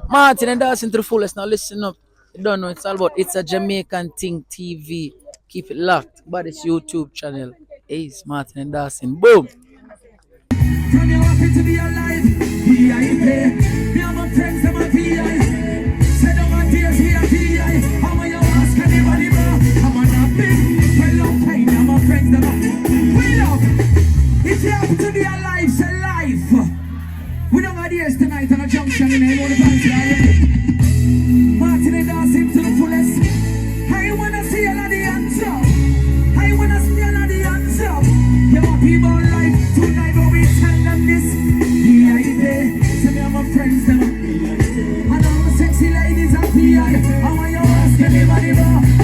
Martin and Dawson to the fullest. Now listen up. You don't know it's all about. It's a Jamaican Ting TV. Keep it locked. But it's YouTube channel. Ace Martin and Dawson. Boom. From you happy to be alive, VIP. Me and my friends, them a VI. Say them a tears, we a VI. How am you ask anybody, bro? I'm on a big, well, long time. Me and my friends, them a. We love. If you happy to be alive, say life. We don't have ears tonight on a junction in any one of the bands already. Martin and Dawson to the fullest. I wanna see all of the hands up. I wanna see all of the hands up. You want people life tonight, but we tell them this. VIP, so me and my friends them. And all the sexy ladies are PI. I want you ask anybody more.